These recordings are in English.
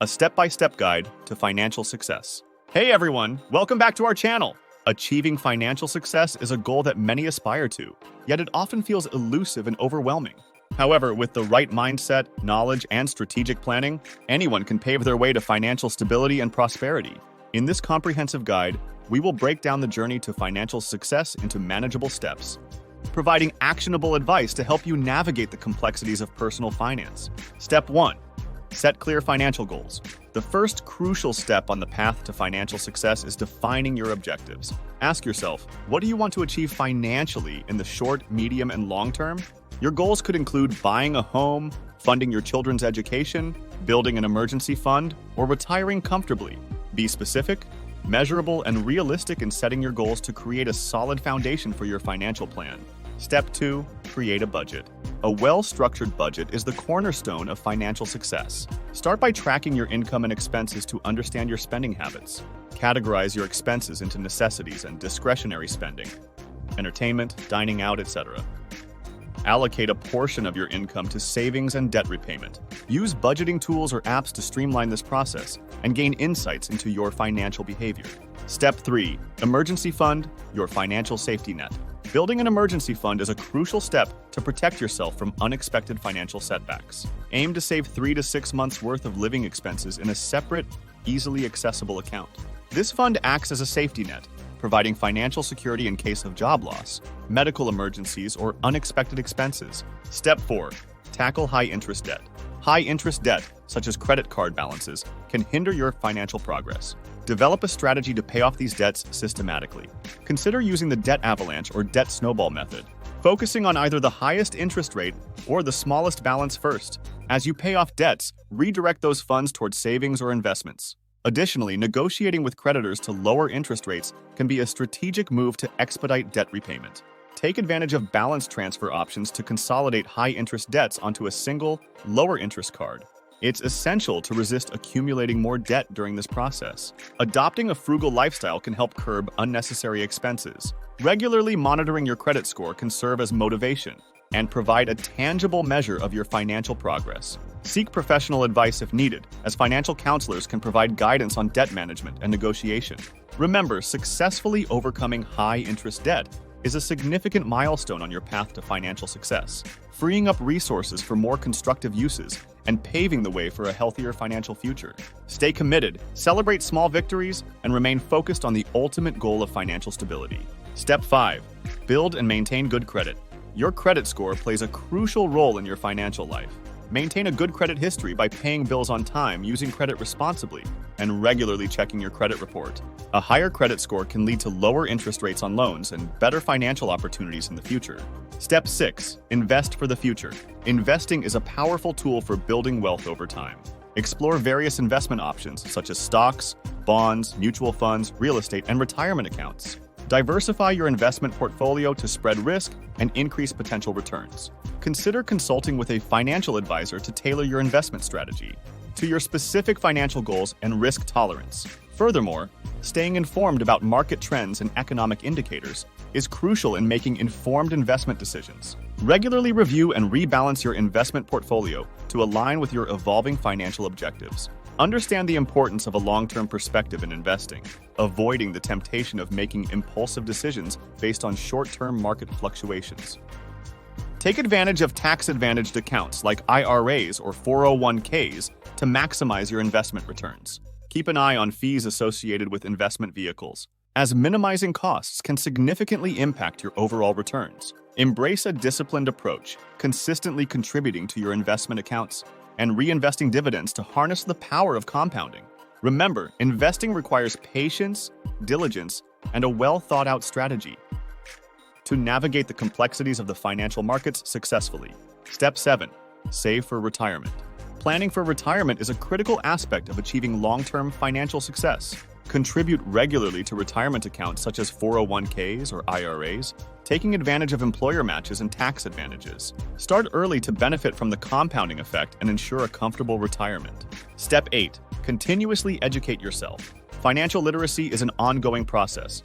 a step-by-step guide to financial success. Hey everyone, welcome back to our channel. Achieving financial success is a goal that many aspire to, yet it often feels elusive and overwhelming. However, with the right mindset, knowledge, and strategic planning, anyone can pave their way to financial stability and prosperity. In this comprehensive guide, we will break down the journey to financial success into manageable steps, providing actionable advice to help you navigate the complexities of personal finance. Step 1. Set clear financial goals. The first crucial step on the path to financial success is defining your objectives. Ask yourself, what do you want to achieve financially in the short, medium, and long term? Your goals could include buying a home, funding your children's education, building an emergency fund, or retiring comfortably. Be specific, measurable, and realistic in setting your goals to create a solid foundation for your financial plan. Step 2. Create a budget. A well-structured budget is the cornerstone of financial success. Start by tracking your income and expenses to understand your spending habits. Categorize your expenses into necessities and discretionary spending, entertainment, dining out, etc. Allocate a portion of your income to savings and debt repayment. Use budgeting tools or apps to streamline this process and gain insights into your financial behavior. Step 3. Emergency fund, your financial safety net. Building an emergency fund is a crucial step to protect yourself from unexpected financial setbacks. Aim to save 3 to 6 months' worth of living expenses in a separate, easily accessible account. This fund acts as a safety net, providing financial security in case of job loss, medical emergencies, or unexpected expenses. Step 4. Tackle high-interest debt. High-interest debt, such as credit card balances, can hinder your financial progress. Develop a strategy to pay off these debts systematically. Consider using the debt avalanche or debt snowball method, focusing on either the highest interest rate or the smallest balance first. As you pay off debts, redirect those funds towards savings or investments. Additionally, negotiating with creditors to lower interest rates can be a strategic move to expedite debt repayment. Take advantage of balance transfer options to consolidate high-interest debts onto a single, lower-interest card. It's essential to resist accumulating more debt during this process. Adopting a frugal lifestyle can help curb unnecessary expenses. Regularly monitoring your credit score can serve as motivation and provide a tangible measure of your financial progress. Seek professional advice if needed, as financial counselors can provide guidance on debt management and negotiation. Remember, successfully overcoming high-interest debt is a significant milestone on your path to financial success, freeing up resources for more constructive uses and paving the way for a healthier financial future. Stay committed, celebrate small victories, and remain focused on the ultimate goal of financial stability. Step 5. Build and maintain good credit. Your credit score plays a crucial role in your financial life. Maintain a good credit history by paying bills on time, using credit responsibly, and regularly checking your credit report. A higher credit score can lead to lower interest rates on loans and better financial opportunities in the future. Step 6. Invest for the future. Investing is a powerful tool for building wealth over time. Explore various investment options such as stocks, bonds, mutual funds, real estate, and retirement accounts. Diversify your investment portfolio to spread risk and increase potential returns. Consider consulting with a financial advisor to tailor your investment strategy to your specific financial goals and risk tolerance. Furthermore, staying informed about market trends and economic indicators is crucial in making informed investment decisions. Regularly review and rebalance your investment portfolio to align with your evolving financial objectives. Understand the importance of a long-term perspective in investing, avoiding the temptation of making impulsive decisions based on short-term market fluctuations. Take advantage of tax-advantaged accounts like IRAs or 401ks to maximize your investment returns. Keep an eye on fees associated with investment vehicles, as minimizing costs can significantly impact your overall returns. Embrace a disciplined approach, consistently contributing to your investment accounts and reinvesting dividends to harness the power of compounding. Remember, investing requires patience, diligence, and a well-thought-out strategy to navigate the complexities of the financial markets successfully. Step 7. Save for retirement. Planning for retirement is a critical aspect of achieving long-term financial success. Contribute regularly to retirement accounts such as 401ks or IRAs, taking advantage of employer matches and tax advantages. Start early to benefit from the compounding effect and ensure a comfortable retirement. Step 8. Continuously educate yourself. Financial literacy is an ongoing process.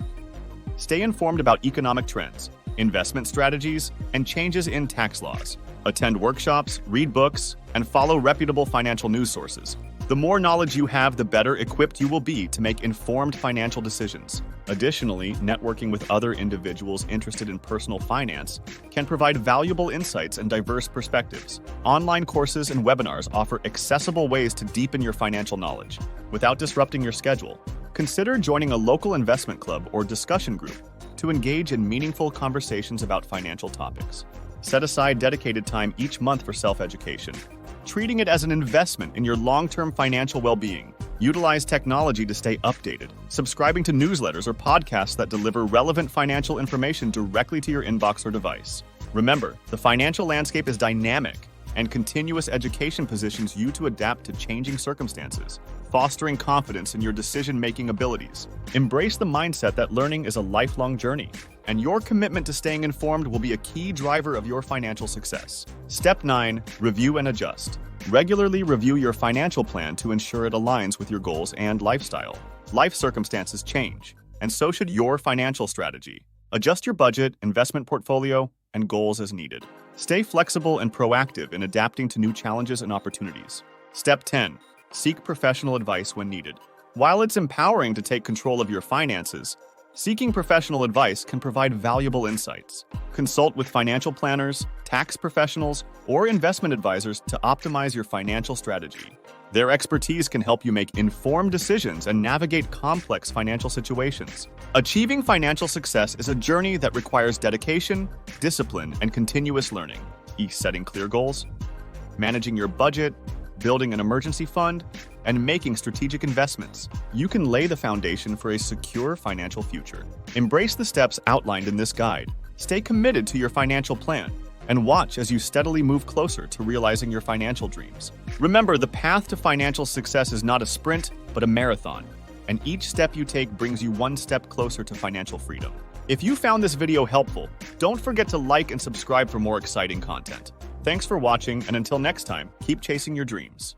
Stay informed about economic trends, investment strategies, and changes in tax laws. Attend workshops, read books, and follow reputable financial news sources. The more knowledge you have, the better equipped you will be to make informed financial decisions. Additionally, networking with other individuals interested in personal finance can provide valuable insights and diverse perspectives. Online courses and webinars offer accessible ways to deepen your financial knowledge without disrupting your schedule. Consider joining a local investment club or discussion group to engage in meaningful conversations about financial topics. Set aside dedicated time each month for self-education, treating it as an investment in your long-term financial well-being. Utilize technology to stay updated, subscribing to newsletters or podcasts that deliver relevant financial information directly to your inbox or device. Remember, the financial landscape is dynamic, and continuous education positions you to adapt to changing circumstances, fostering confidence in your decision-making abilities. Embrace the mindset that learning is a lifelong journey, and your commitment to staying informed will be a key driver of your financial success. Step 9. Review and adjust. Regularly review your financial plan to ensure it aligns with your goals and lifestyle. Life circumstances change, and so should your financial strategy. Adjust your budget, investment portfolio, and goals as needed. Stay flexible and proactive in adapting to new challenges and opportunities. Step 10. Seek professional advice when needed. While it's empowering to take control of your finances, seeking professional advice can provide valuable insights. Consult with financial planners, tax professionals, or investment advisors to optimize your financial strategy. Their expertise can help you make informed decisions and navigate complex financial situations. Achieving financial success is a journey that requires dedication, discipline, and continuous learning. Setting clear goals, managing your budget, building an emergency fund, and making strategic investments. You can lay the foundation for a secure financial future. Embrace the steps outlined in this guide. Stay committed to your financial plan, and watch as you steadily move closer to realizing your financial dreams. Remember, the path to financial success is not a sprint, but a marathon, and each step you take brings you one step closer to financial freedom. If you found this video helpful, don't forget to like and subscribe for more exciting content. Thanks for watching, and until next time, keep chasing your dreams.